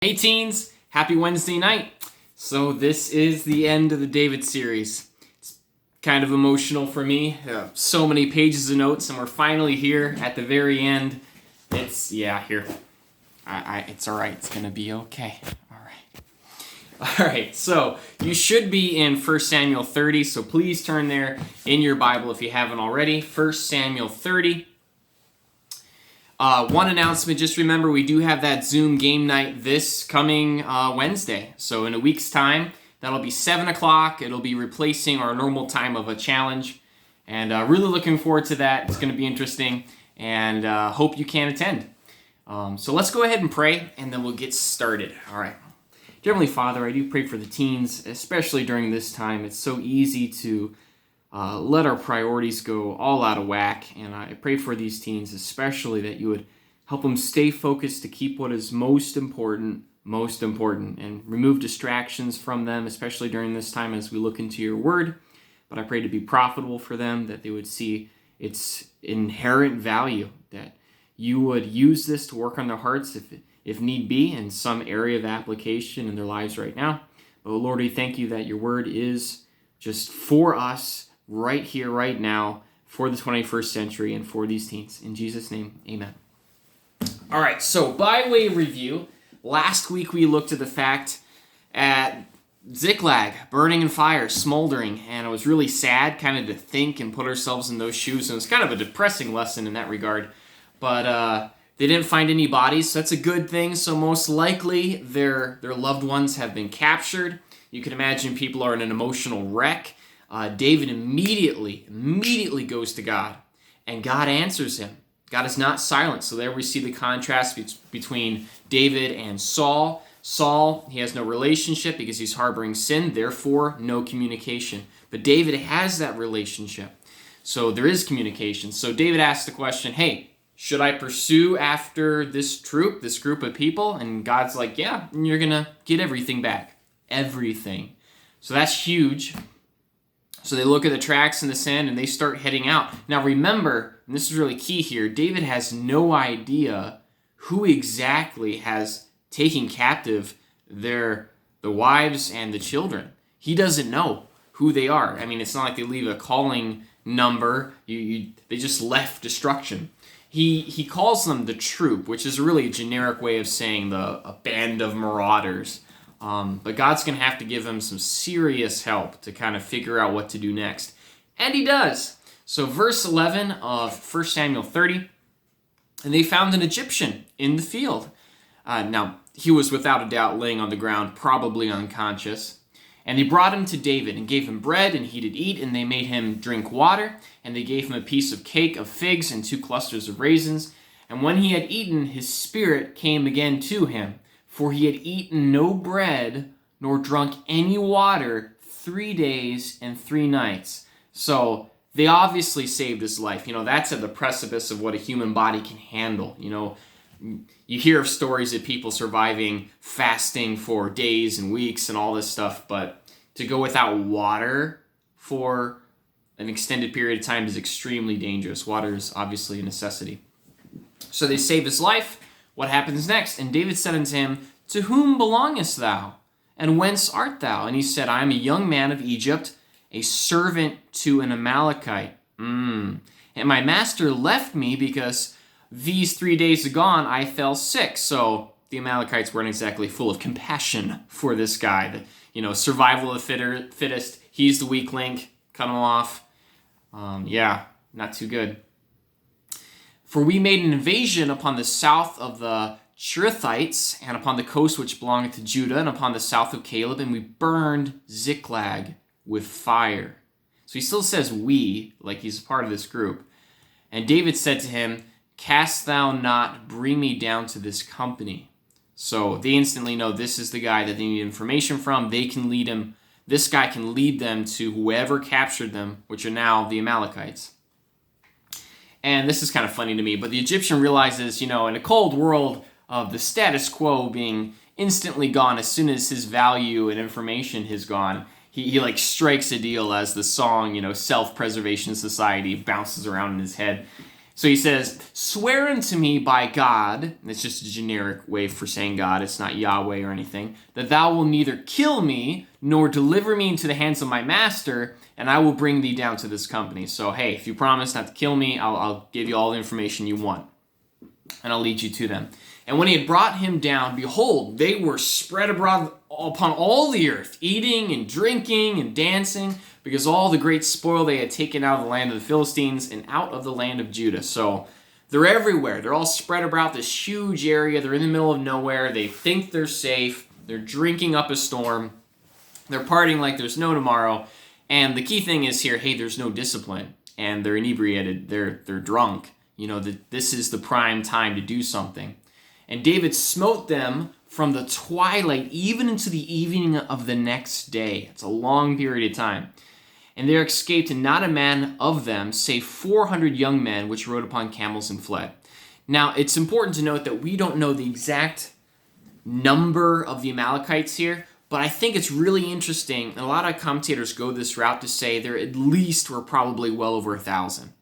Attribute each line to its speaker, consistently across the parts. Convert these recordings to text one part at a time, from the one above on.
Speaker 1: Hey teens, happy Wednesday night. So this is the end of the David series. It's kind of emotional for me. So many pages of notes and we're finally here at the very end. It's all right. It's going to be okay. All right. So you should be in 1 Samuel 30. So please turn there in your Bible if you haven't already. 1 Samuel 30. One announcement, just remember we do have that Zoom game night this coming Wednesday. So in a week's time, that'll be 7 o'clock. It'll be replacing our normal time of a challenge. And really looking forward to that. It's going to be interesting and hope you can attend. So let's go ahead and pray and then we'll get started. All right. Dear Heavenly Father, I do pray for the teens, especially during this time. It's so easy to let our priorities go all out of whack, and I pray for these teens especially that you would help them stay focused to keep what is most important, and remove distractions from them, especially during this time as we look into your word. But I pray to be profitable for them, that they would see its inherent value, that you would use this to work on their hearts if need be in some area of application in their lives right now. But Lord, we thank you that your word is just for us, right here, right now, for the 21st century and for these teens. In Jesus' name, amen. All right, so by way of review, last week we looked at the fact at Ziklag, burning in fire, smoldering, and it was really sad kind of to think and put ourselves in those shoes, and it was kind of a depressing lesson in that regard. But they didn't find any bodies, so that's a good thing. So most likely their loved ones have been captured. You can imagine people are in an emotional wreck. David immediately goes to God, and God answers him. God is not silent. So there we see the contrast between David and Saul. Saul, he has no relationship because he's harboring sin, therefore no communication. But David has that relationship. So there is communication. So David asks the question, hey, should I pursue after this group of people? And God's like, yeah, and you're going to get everything back. Everything. So that's huge. So they look at the tracks in the sand and they start heading out. Now remember, and this is really key here, David has no idea who exactly has taken captive the wives and the children. He doesn't know who they are. I mean, it's not like they leave a calling number. They just left destruction. He calls them the troop, which is really a generic way of saying a band of marauders. But God's going to have to give him some serious help to kind of figure out what to do next. And he does. So verse 11 of 1 Samuel 30, and they found an Egyptian in the field. Now, he was without a doubt laying on the ground, probably unconscious. And they brought him to David and gave him bread, and he did eat, and they made him drink water. And they gave him a piece of cake of figs and 2 clusters of raisins. And when he had eaten, his spirit came again to him. For he had eaten no bread, nor drunk any water 3 days and 3 nights. So they obviously saved his life. That's at the precipice of what a human body can handle. You hear of stories of people surviving fasting for days and weeks and all this stuff, but to go without water for an extended period of time is extremely dangerous. Water is obviously a necessity. So they save his life. What happens next? And David said unto him, to whom belongest thou? And whence art thou? And he said, I am a young man of Egypt, a servant to an Amalekite. And my master left me because these 3 days agone I fell sick. So the Amalekites weren't exactly full of compassion for this guy. Survival of the fittest. He's the weak link. Cut him off. Not too good. For we made an invasion upon the south of the Cherethites, and upon the coast which belongeth to Judah, and upon the south of Caleb, and we burned Ziklag with fire. So he still says we, like he's a part of this group. And David said to him, cast thou not, bring me down to this company. So they instantly know this is the guy that they need information from. They can lead him. This guy can lead them to whoever captured them, which are now the Amalekites. And this is kind of funny to me, but the Egyptian realizes, in a cold world of the status quo being instantly gone as soon as his value and information is gone, he strikes a deal as the song, Self-Preservation Society bounces around in his head. So he says, swear unto me by God, and it's just a generic way for saying God, it's not Yahweh or anything, that thou will neither kill me nor deliver me into the hands of my master, and I will bring thee down to this company. So hey, if you promise not to kill me, I'll give you all the information you want, and I'll lead you to them. And when he had brought him down, behold, they were spread abroad upon all the earth, eating and drinking and dancing, because all the great spoil they had taken out of the land of the Philistines and out of the land of Judah. So they're everywhere. They're all spread about this huge area. They're in the middle of nowhere. They think they're safe. They're drinking up a storm. They're partying like there's no tomorrow. And the key thing is here, hey, there's no discipline. And they're inebriated. They're drunk. This is the prime time to do something. And David smote them from the twilight even into the evening of the next day. It's a long period of time. And there escaped not a man of them, save 400 young men, which rode upon camels and fled. Now, it's important to note that we don't know the exact number of the Amalekites here, but I think it's really interesting, and a lot of commentators go this route to say there at least were probably well over 1,000.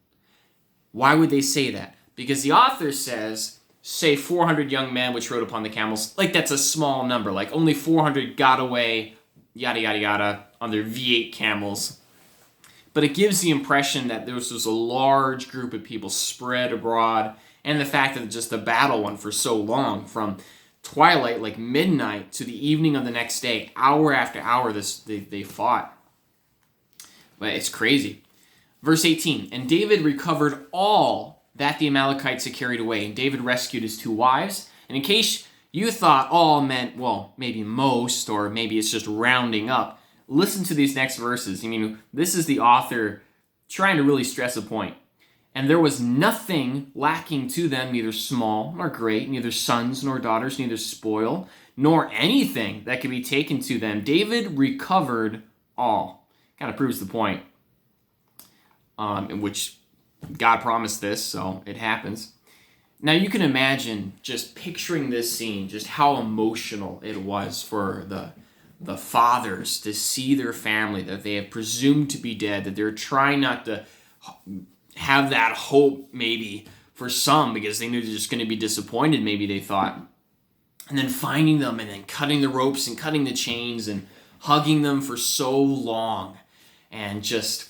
Speaker 1: Why would they say that? Because the author says, say 400 young men which rode upon the camels, like that's a small number, like only 400 got away, yada yada yada, on their V8 camels. But it gives the impression that there was a large group of people spread abroad, and the fact that just the battle went for so long, from twilight, like midnight, to the evening of the next day, hour after hour, they fought. But it's crazy. Verse 18, and David recovered all that the Amalekites had carried away, and David rescued his 2 wives. And in case you thought all meant, well, maybe most, or maybe it's just rounding up, listen to these next verses. This is the author trying to really stress a point. And there was nothing lacking to them, neither small nor great, neither sons nor daughters, neither spoil, nor anything that could be taken to them. David recovered all. Kind of proves the point, in which God promised this, so it happens. Now you can imagine just picturing this scene, just how emotional it was for the fathers to see their family that they have presumed to be dead, that they're trying not to have that hope maybe for some because they knew they're just going to be disappointed, maybe they thought. And then finding them and then cutting the ropes and cutting the chains and hugging them for so long. And just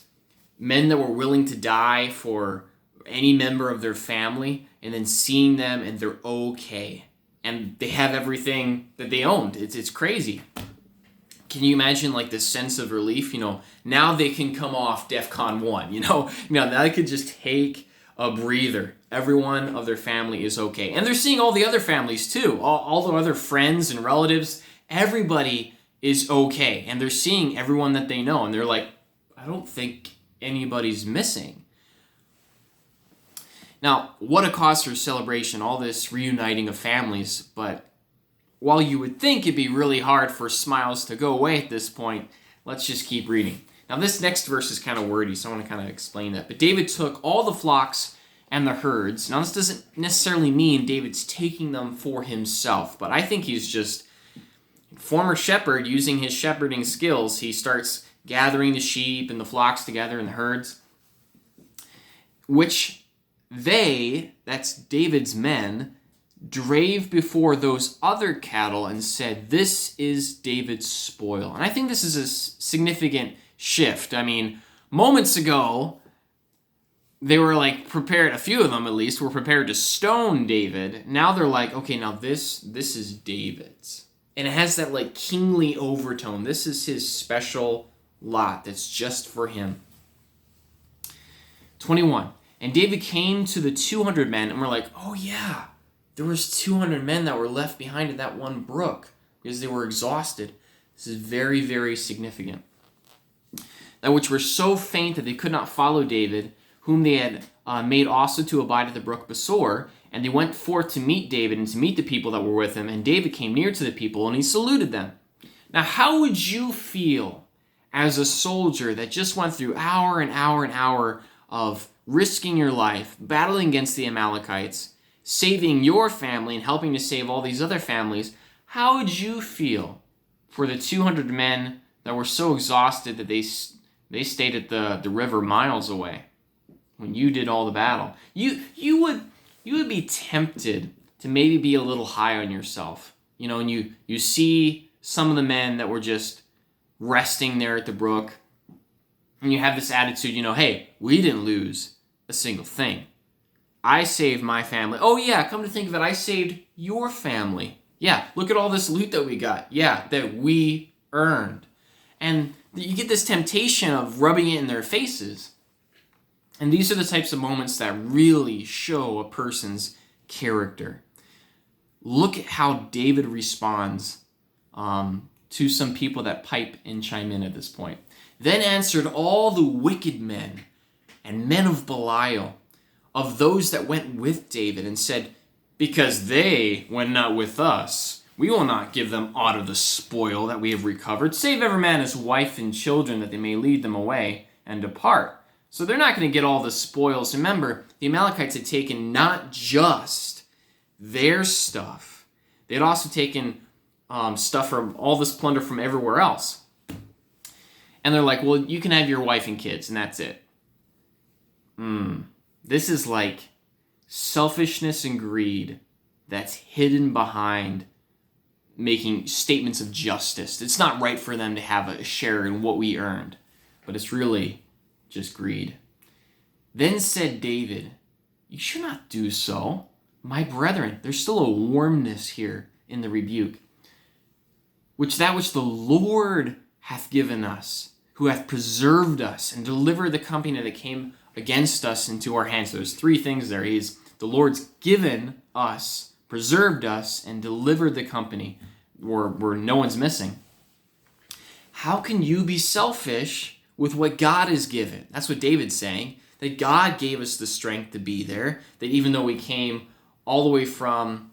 Speaker 1: men that were willing to die for any member of their family, and then seeing them and they're okay. And they have everything that they owned. It's crazy. Can you imagine like this sense of relief? Now they can come off DEFCON 1, now they could just take a breather. Everyone of their family is okay. And they're seeing all the other families too, all their other friends and relatives. Everybody is okay. And they're seeing everyone that they know. And they're like, I don't think anybody's missing. Now, what a cause for celebration, all this reuniting of families, but while you would think it'd be really hard for smiles to go away at this point, let's just keep reading. Now, this next verse is kind of wordy, so I want to kind of explain that. But David took all the flocks and the herds. Now, this doesn't necessarily mean David's taking them for himself, but I think he's just former shepherd using his shepherding skills. He starts gathering the sheep and the flocks together and the herds, which that's David's men, drave before those other cattle and said, this is David's spoil. And I think this is a significant shift. Moments ago, they were prepared, a few of them at least, were prepared to stone David. Now they're like, okay, now this is David's. And it has that kingly overtone. This is his special lot that's just for him. 21. And David came to the 200 men, and we're like, oh yeah, there was 200 men that were left behind at that one brook because they were exhausted. This is very, very significant. That which were so faint that they could not follow David, whom they had made also to abide at the brook Besor, and they went forth to meet David and to meet the people that were with him, and David came near to the people, and he saluted them. Now, how would you feel as a soldier that just went through hour and hour and hour of risking your life, battling against the Amalekites, saving your family and helping to save all these other families? How would you feel for the 200 men that were so exhausted that they stayed at the river miles away? when you did all the battle. You would be tempted to maybe be a little high on yourself. And you see some of the men that were just resting there at the brook, and you have this attitude, hey, we didn't lose a single thing. I saved my family. Oh yeah, come to think of it, I saved your family. Yeah, look at all this loot that we got. Yeah, that we earned. And you get this temptation of rubbing it in their faces. And these are the types of moments that really show a person's character. Look at how David responds to some people that pipe and chime in at this point. Then answered all the wicked men and men of Belial, of those that went with David, and said, because they went not with us, we will not give them aught of the spoil that we have recovered, save every man his wife and children, that they may lead them away and depart. So they're not going to get all the spoils. Remember, the Amalekites had taken not just their stuff, they had also taken stuff from all this plunder from everywhere else. And they're like, well, you can have your wife and kids, and that's it. This is like selfishness and greed that's hidden behind making statements of justice. It's not right for them to have a share in what we earned, but it's really just greed. Then said David, you should not do so. My brethren, there's still a warmness here in the rebuke. Which the Lord hath given us, who hath preserved us and delivered the company that came against us into our hands. So there's three things there. The Lord's given us, preserved us, and delivered the company where no one's missing. How can you be selfish with what God has given? That's what David's saying, that God gave us the strength to be there, that even though we came all the way from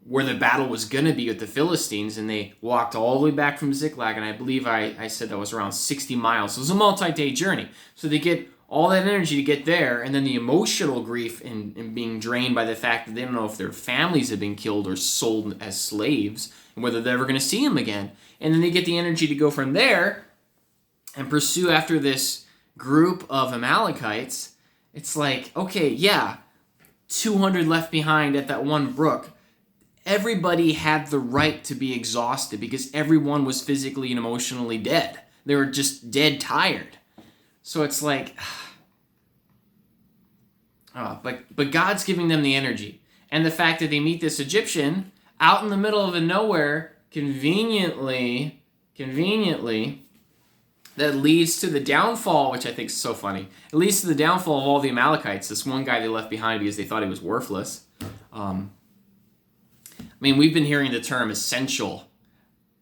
Speaker 1: where the battle was going to be with the Philistines, and they walked all the way back from Ziklag, and I believe I said that was around 60 miles. So it was a multi-day journey. So they get all that energy to get there, and then the emotional grief and being drained by the fact that they don't know if their families have been killed or sold as slaves, and whether they're ever going to see them again. And then they get the energy to go from there and pursue after this group of Amalekites. It's like, okay, yeah, 200 left behind at that one brook. Everybody had the right to be exhausted because everyone was physically and emotionally dead. They were just dead tired. So it's like, but God's giving them the energy. And the fact that they meet this Egyptian out in the middle of nowhere, conveniently, that leads to the downfall, which I think is so funny. It leads to the downfall of all the Amalekites, this one guy they left behind because they thought he was worthless. We've been hearing the term essential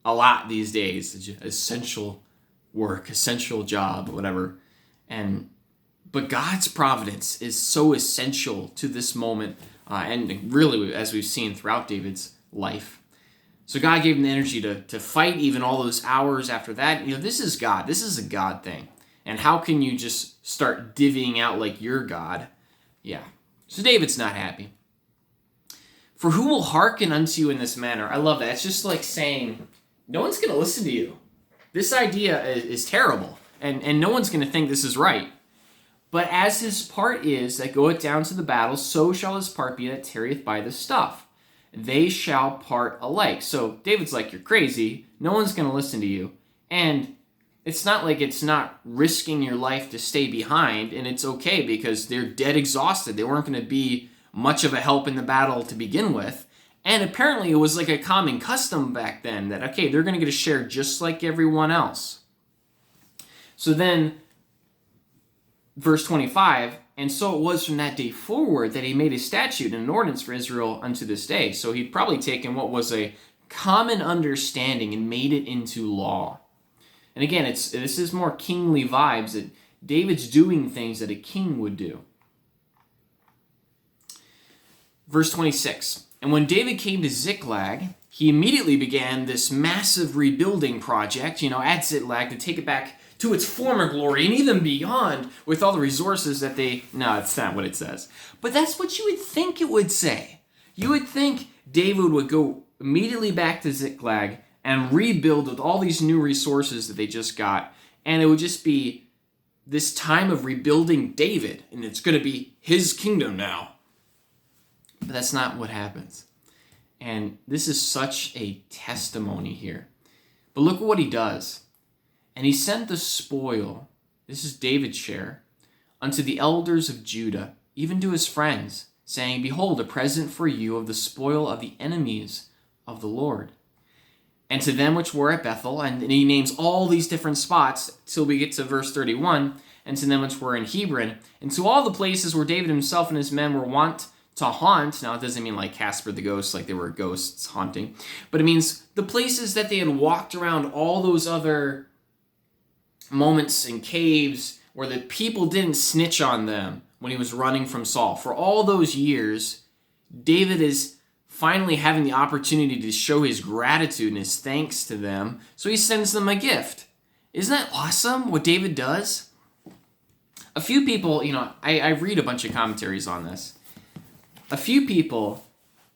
Speaker 1: a lot these days. Essential work, essential job, whatever. But God's providence is so essential to this moment, and really, as we've seen throughout David's life. So God gave him the energy to fight even all those hours after that. This is God. This is a God thing. And how can you just start divvying out like you're God? Yeah. So David's not happy. For who will hearken unto you in this manner? I love that. It's just like saying, no one's going to listen to you. This idea is terrible, and no one's going to think this is right. But as his part is that goeth down to the battle, so shall his part be that tarrieth by the stuff. They shall part alike. So David's like, you're crazy. No one's going to listen to you. And it's not like it's not risking your life to stay behind, and it's okay because they're dead exhausted. They weren't going to be much of a help in the battle to begin with. And apparently it was like a common custom back then that, okay, they're going to get a share just like everyone else. So then, verse 25, and so it was from that day forward that he made a statute and an ordinance for Israel unto this day. So he'd probably taken what was a common understanding and made it into law. And again, this is more kingly vibes, that David's doing things that a king would do. Verse 26, and when David came to Ziklag, he immediately began this massive rebuilding project, at Ziklag, to take it back to its former glory and even beyond with all the resources that no, it's not what it says. But that's what you would think it would say. You would think David would go immediately back to Ziklag and rebuild with all these new resources that they just got, and it would just be this time of rebuilding David, and it's going to be his kingdom now. But that's not what happens. And this is such a testimony here. But look at what he does. And he sent the spoil, this is David's share, unto the elders of Judah, even to his friends, saying, Behold, a present for you of the spoil of the enemies of the Lord. And to them which were at Bethel, and he names all these different spots till we get to verse 31, and to them which were in Hebron, and to all the places where David himself and his men were wont to haunt. Now, it doesn't mean like Casper the Ghost, like they were ghosts haunting, but it means the places that they had walked around, all those other moments in caves where the people didn't snitch on them when he was running from Saul. For all those years, David is finally having the opportunity to show his gratitude and his thanks to them, so he sends them a gift. Isn't that awesome what David does? A few people, I read a bunch of commentaries on this. A few people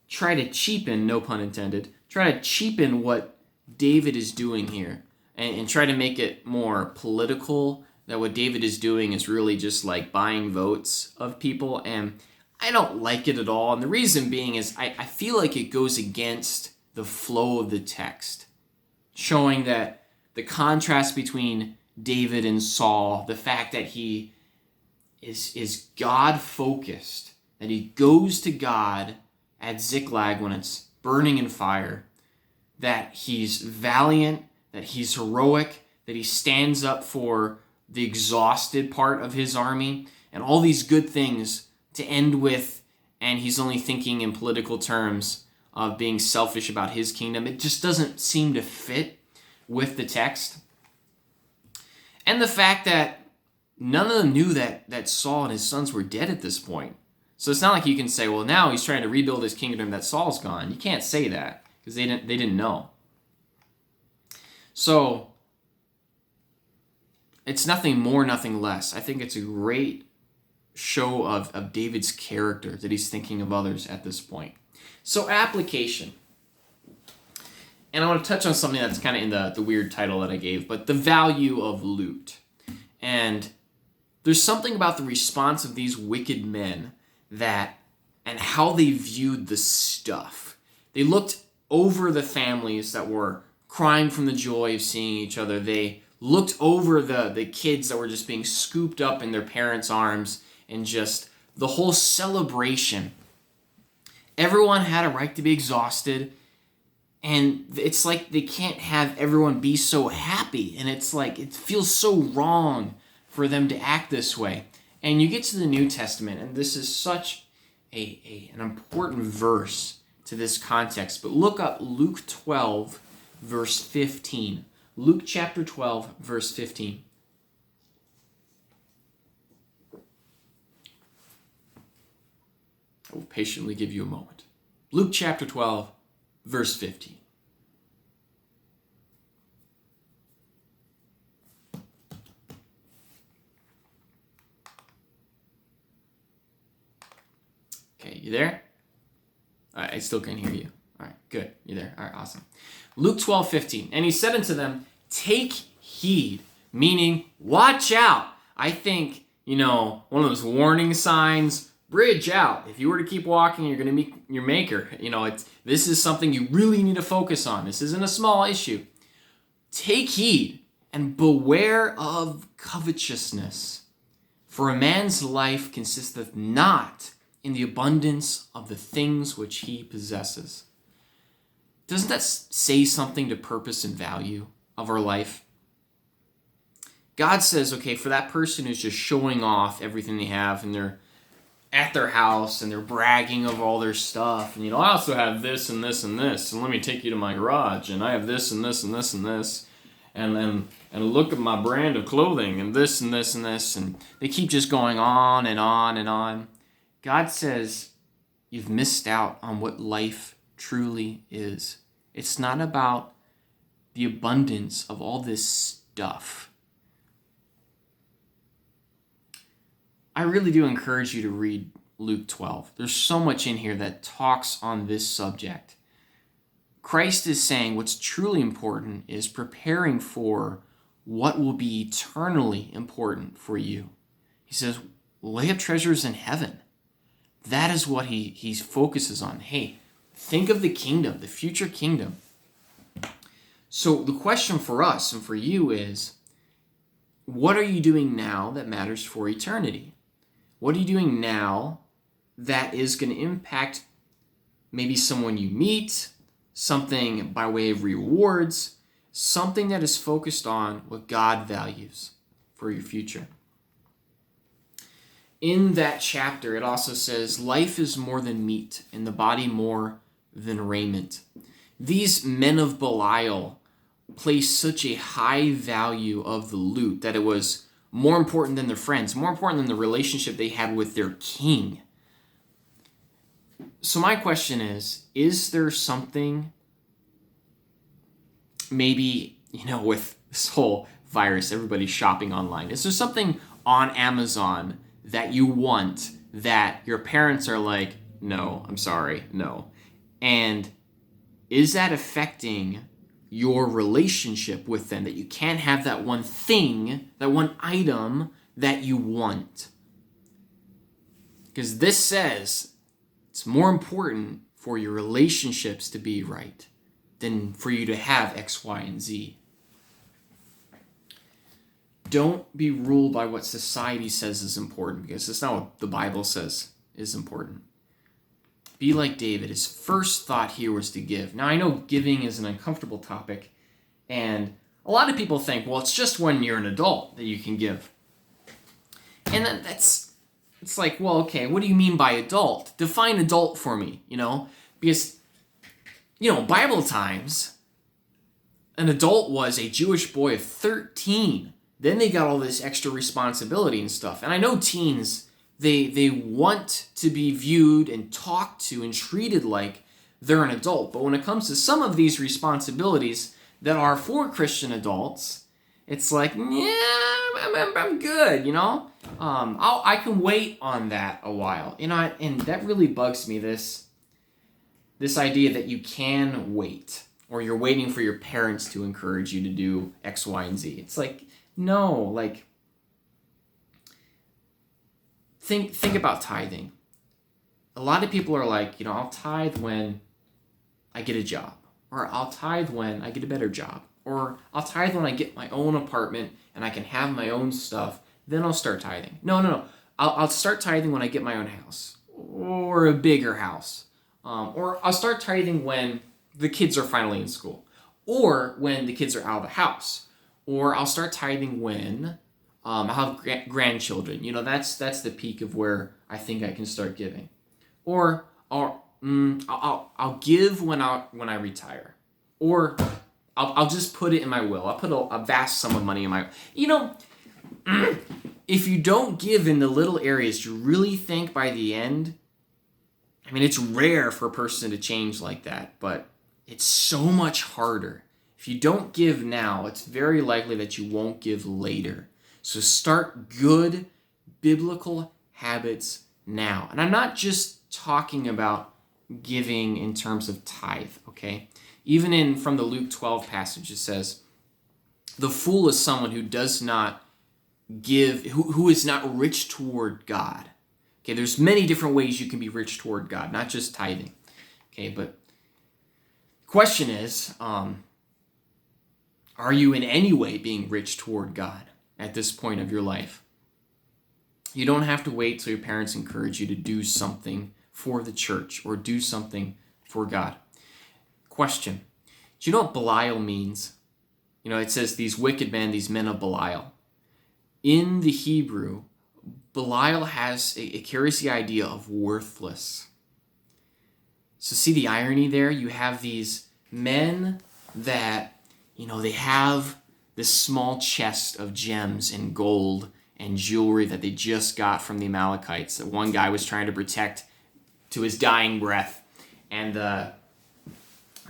Speaker 1: try to cheapen, no pun intended, try to cheapen what David is doing here and try to make it more political, that what David is doing is really just like buying votes of people, and I don't like it at all. And the reason being is I feel like it goes against the flow of the text, showing that the contrast between David and Saul, the fact that he is God-focused, that he goes to God at Ziklag when it's burning in fire, that he's valiant, that he's heroic, that he stands up for the exhausted part of his army, and all these good things to end with, and he's only thinking in political terms of being selfish about his kingdom. It just doesn't seem to fit with the text. And the fact that none of them knew that Saul and his sons were dead at this point. So it's not like you can say, well, now he's trying to rebuild his kingdom that Saul's gone. You can't say that because they didn't know. So it's nothing more, nothing less. I think it's a great show of David's character, that he's thinking of others at this point. So application. And I want to touch on something that's kind of in the weird title that I gave, but the value of loot. And there's something about the response of these wicked men and how they viewed the stuff. They looked over the families that were crying from the joy of seeing each other. They looked over the kids that were just being scooped up in their parents' arms, and just the whole celebration. Everyone had a right to be exhausted, and it's like they can't have everyone be so happy, and it's like it feels so wrong for them to act this way. And you get to the New Testament, and this is such an important verse to this context. But look up Luke 12, verse 15. Luke chapter 12, verse 15. I will patiently give you a moment. Luke chapter 12, verse 15. Okay, you there? All right, I still can hear you. All right, good. You there? All right, awesome. Luke 12, 15. And he said unto them, take heed, meaning watch out. I think, one of those warning signs, bridge out. If you were to keep walking, you're going to meet your maker. This is something you really need to focus on. This isn't a small issue. Take heed and beware of covetousness, for a man's life consisteth not in the abundance of the things which he possesses. Doesn't that say something to purpose and value of our life? God says, okay, for that person who's just showing off everything they have, and they're at their house and they're bragging of all their stuff, and I also have this and this and this, and let me take you to my garage, and I have this and this and this and this, and look at my brand of clothing, and this and this and this, and they keep just going on and on and on. God says, you've missed out on what life truly is. It's not about the abundance of all this stuff. I really do encourage you to read Luke 12. There's so much in here that talks on this subject. Christ is saying what's truly important is preparing for what will be eternally important for you. He says, lay up treasures in heaven. That is what he focuses on. Hey, think of the kingdom, the future kingdom. So the question for us and for you is, what are you doing now that matters for eternity? What are you doing now that is going to impact maybe someone you meet, something by way of rewards, something that is focused on what God values for your future? In that chapter, it also says, life is more than meat, and the body more than raiment. These men of Belial placed such a high value of the loot that it was more important than their friends, more important than the relationship they had with their king. So my question is there something, maybe, with this whole virus, everybody's shopping online, is there something on Amazon that you want that your parents are like, no, I'm sorry, no? And is that affecting your relationship with them, that you can't have that one thing, that one item that you want? Because this says it's more important for your relationships to be right than for you to have X, Y, and Z. Don't be ruled by what society says is important, because it's not what the Bible says is important. Be like David. His first thought here was to give. Now, I know giving is an uncomfortable topic, and a lot of people think, well, it's just when you're an adult that you can give. And it's like, well, okay, what do you mean by adult? Define adult for me, because, Bible times, an adult was a Jewish boy of 13. Then they got all this extra responsibility and stuff. And I know teens, they want to be viewed and talked to and treated like they're an adult. But when it comes to some of these responsibilities that are for Christian adults, it's like, yeah, I'm good, I can wait on that a while. And that really bugs me, this idea that you can wait, or you're waiting for your parents to encourage you to do X, Y, and Z. It's like, no, think about tithing. A lot of people are like, I'll tithe when I get a job, or I'll tithe when I get a better job, or I'll tithe when I get my own apartment and I can have my own stuff, then I'll start tithing. No. I'll start tithing when I get my own house, or a bigger house, or I'll start tithing when the kids are finally in school, or when the kids are out of the house. Or I'll start tithing when I'll have grandchildren. That's the peak of where I think I can start giving. Or I'll give when I retire. Or I'll just put it in my will. I'll put a vast sum of money in my. If you don't give in the little areas, you really think by the end. I mean, it's rare for a person to change like that, but it's so much harder. If you don't give now, it's very likely that you won't give later. So start good biblical habits now. And I'm not just talking about giving in terms of tithe, okay? Even from the Luke 12 passage, it says, the fool is someone who does not give, who is not rich toward God. Okay, there's many different ways you can be rich toward God, not just tithing. Okay, but the question is, are you in any way being rich toward God at this point of your life? You don't have to wait till your parents encourage you to do something for the church or do something for God. Question. Do you know what Belial means? It says these wicked men, these men of Belial. In the Hebrew, Belial it carries the idea of worthless. So see the irony there? You have these men that they have this small chest of gems and gold and jewelry that they just got from the Amalekites that one guy was trying to protect to his dying breath. And that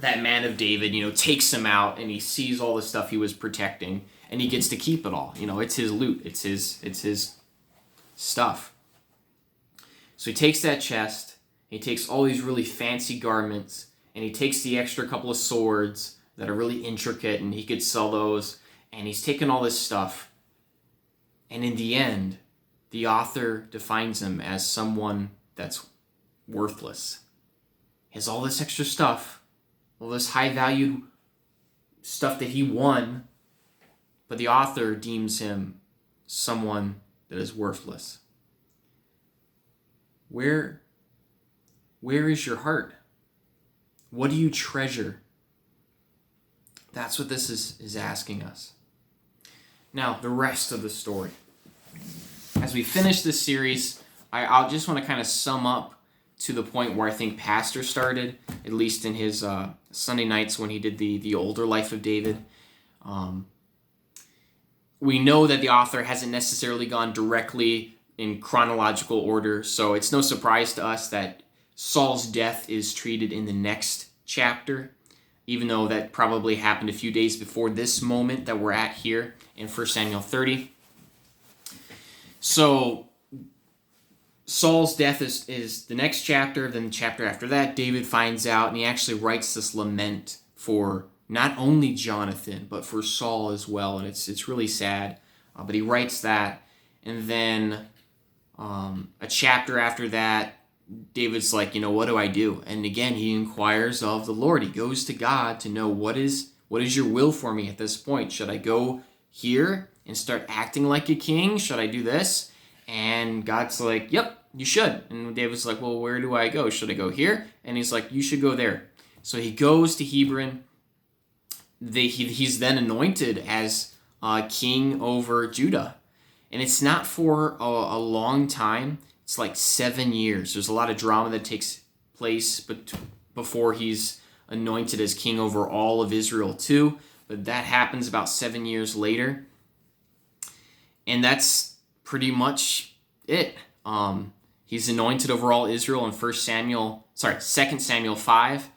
Speaker 1: man of David, takes him out and he sees all the stuff he was protecting and he gets to keep it all. It's his loot. It's his stuff. So he takes that chest, he takes all these really fancy garments, and he takes the extra couple of swords that are really intricate, and he could sell those. and he's taken all this stuff, and in the end, the author defines him as someone that's worthless. He has all this extra stuff, all this high-valued stuff that he won, but the author deems him someone that is worthless. Where is your heart? What do you treasure? That's what this is asking us. Now, the rest of the story. As we finish this series, I'll just want to kind of sum up to the point where I think Pastor started, at least in his Sunday nights when he did the older life of David. We know that the author hasn't necessarily gone directly in chronological order, so it's no surprise to us that Saul's death is treated in the next chapter, even though that probably happened a few days before this moment that we're at here in 1 Samuel 30. So Saul's death is the next chapter. Then the chapter after that, David finds out, and he actually writes this lament for not only Jonathan, but for Saul as well. And it's really sad. But he writes that. And then a chapter after that, David's like, what do I do? And again, he inquires of the Lord. He goes to God to know what is your will for me at this point. Should I go here and start acting like a king? Should I do this? And God's like, yep, you should. And David's like, well, where do I go? Should I go here? And he's like, you should go there. So he goes to Hebron. He's then anointed as king over Judah. And it's not for a long time. It's like 7 years. There's a lot of drama that takes place before he's anointed as king over all of Israel too. But that happens about 7 years later. And that's pretty much it. He's anointed over all Israel in 2 Samuel 5.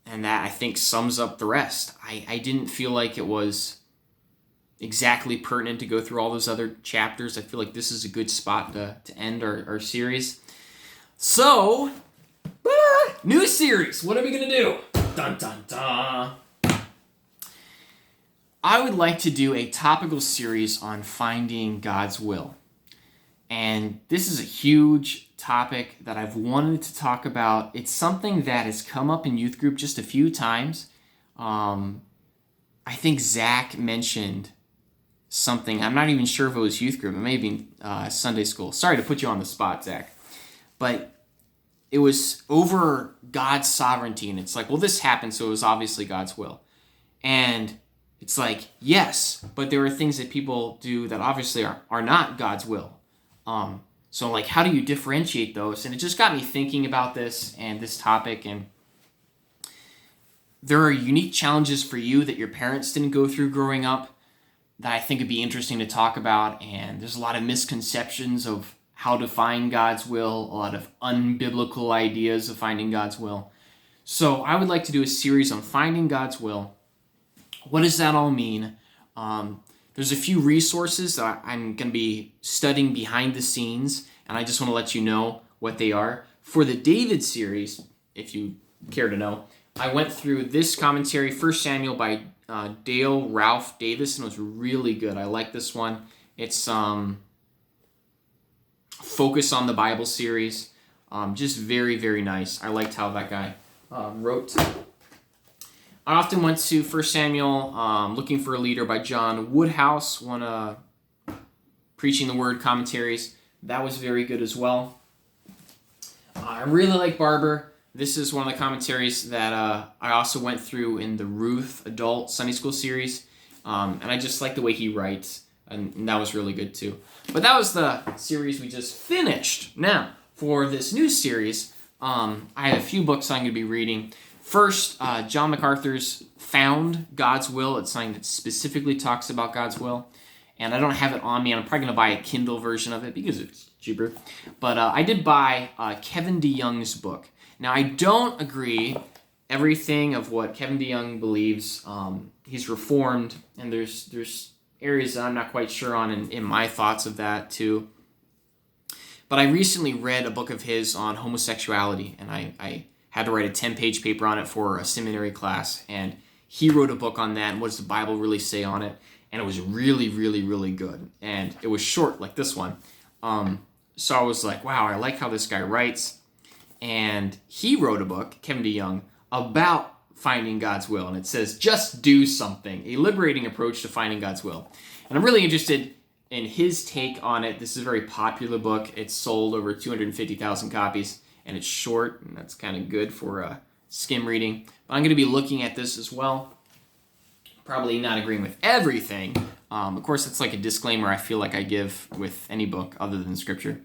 Speaker 1: And that, I think, sums up the rest. I didn't feel like it was exactly pertinent to go through all those other chapters. I feel like this is a good spot to end our series. So, new series. What are we going to do? Dun, dun, dun. I would like to do a topical series on finding God's will. And this is a huge topic that I've wanted to talk about. It's something that has come up in youth group just a few times. I think Zach mentioned something. I'm not even sure if it was youth group. It may have been Sunday school. Sorry to put you on the spot, Zach. But it was over God's sovereignty. And it's like, well, this happened, so it was obviously God's will. And it's like, yes, but there are things that people do that obviously are not God's will. So like, how do you differentiate those? And it just got me thinking about this and this topic. And there are unique challenges for you that your parents didn't go through growing up that I think would be interesting to talk about. And there's a lot of misconceptions of how to find God's will, a lot of unbiblical ideas of finding God's will. So I would like to do a series on finding God's will. What does that all mean? There's a few resources that I'm going to be studying behind the scenes, and I just want to let you know what they are. For the David series, if you care to know, I went through this commentary, 1 Samuel by Dale Ralph Davis, and it was really good. I like this one. It's Focus on the Bible series. Just very, very nice. I liked how that guy wrote. I often went to 1 Samuel, Looking for a Leader by John Woodhouse, one of Preaching the Word commentaries. That was very good as well. I really like Barber. This is one of the commentaries that I also went through in the Ruth Adult Sunday School series. And I just like the way he writes, and that was really good too. But that was the series we just finished. Now, for this new series, I have a few books I'm going to be reading. First, John MacArthur's Found God's Will. It's something that specifically talks about God's will. And I don't have it on me. I'm probably going to buy a Kindle version of it because it's cheaper. But I did buy Kevin DeYoung's book. Now, I don't agree everything of what Kevin DeYoung believes. He's Reformed, and there's areas that I'm not quite sure on in my thoughts of that too. But I recently read a book of his on homosexuality, and I had to write a 10-page paper on it for a seminary class, and he wrote a book on that, and what does the Bible really say on it? And it was really, really, really good. And it was short, like this one. So I was like, wow, I like how this guy writes. And he wrote a book, Kevin DeYoung, about finding God's will. And it says, just do something, a liberating approach to finding God's will. And I'm really interested in his take on it. This is a very popular book. It's sold over 250,000 copies, and it's short, and that's kind of good for skim reading. But I'm going to be looking at this as well. Probably not agreeing with everything. Of course, it's like a disclaimer I feel like I give with any book other than Scripture.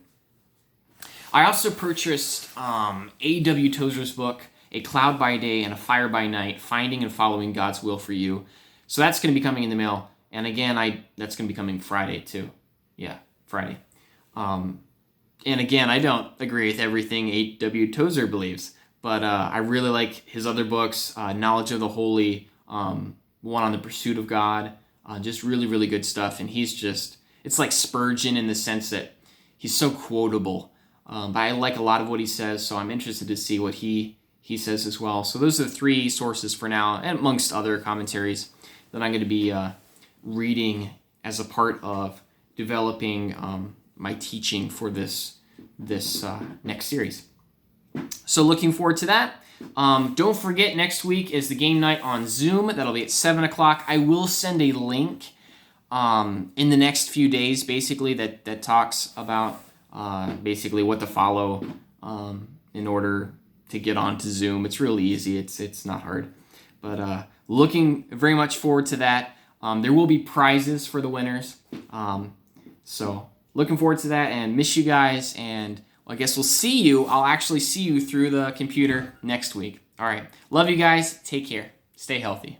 Speaker 1: I also purchased A.W. Tozer's book, A Cloud by Day and a Fire by Night, Finding and Following God's Will for You. So that's going to be coming in the mail. And again, that's going to be coming Friday too. Yeah, Friday. And again, I don't agree with everything A.W. Tozer believes, but I really like his other books, Knowledge of the Holy, one on the Pursuit of God, just really, really good stuff. And it's like Spurgeon in the sense that he's so quotable. But I like a lot of what he says, so I'm interested to see what he says as well. So those are the three sources for now, and amongst other commentaries that I'm going to be reading as a part of developing my teaching for this next series. So looking forward to that. Don't forget, next week is the game night on Zoom. That'll be at 7 o'clock. I will send a link in the next few days, basically, that talks about basically what to follow in order to get onto Zoom. It's really easy. It's not hard. But looking very much forward to that. There will be prizes for the winners. So looking forward to that, and miss you guys. And I guess I'll actually see you through the computer next week. All right. Love you guys. Take care. Stay healthy.